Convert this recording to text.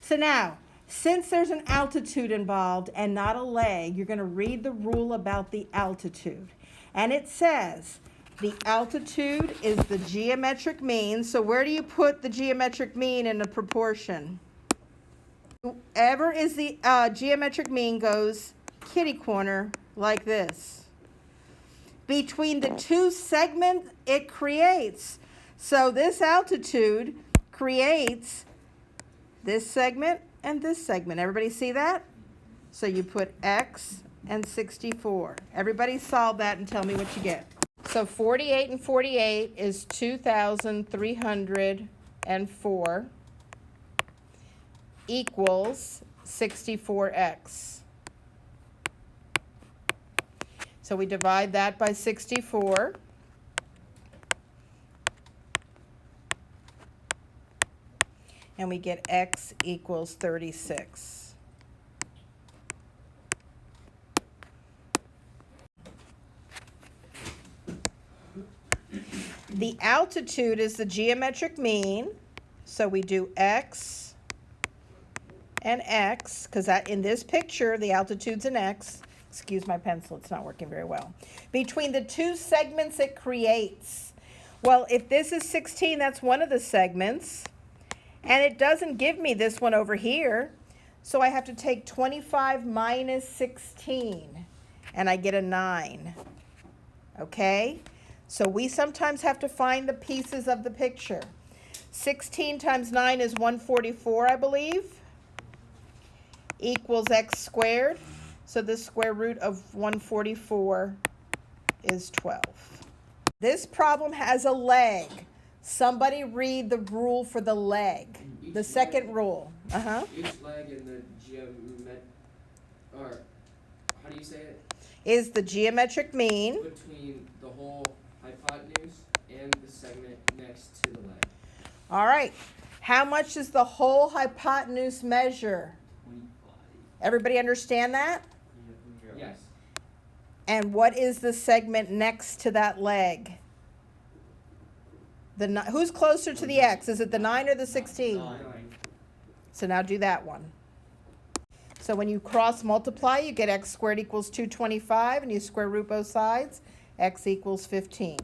So now, since there's an altitude involved and not a leg, you're going to read the rule about the altitude. And it says the altitude is the geometric mean. So where do you put the geometric mean in the proportion? Whoever is the geometric mean goes kitty corner like this. Between the two segments it creates. So this altitude creates this segment and this segment. Everybody see that? So you put X and 64. Everybody solve that and tell me what you get. So 48 and 48 is 2,304 equals 64X. So we divide that by 64. And we get X equals 36. The altitude is the geometric mean, so we do X and X, because in this picture, the altitude's an X. Excuse my pencil, it's not working very well. Between the two segments it creates. Well, if this is 16, that's one of the segments. And it doesn't give me this one over here. So I have to take 25 minus 16. And I get a 9. Okay? So we sometimes have to find the pieces of the picture. 16 times 9 is 144, I believe. Equals X squared. So the square root of 144 is 12. This problem has a leg. Somebody read the rule for the leg. The second rule. Each leg in the or how do you say it? Is the geometric mean between the whole hypotenuse and the segment next to the leg. All right. How much does the whole hypotenuse measure? 25. Everybody understand that? Yes. And what is the segment next to that leg? Who's closer to the X? Is it the 9 or the 16? 9. So now do that one. So when you cross multiply, you get X squared equals 225, and you square root both sides. X equals 15.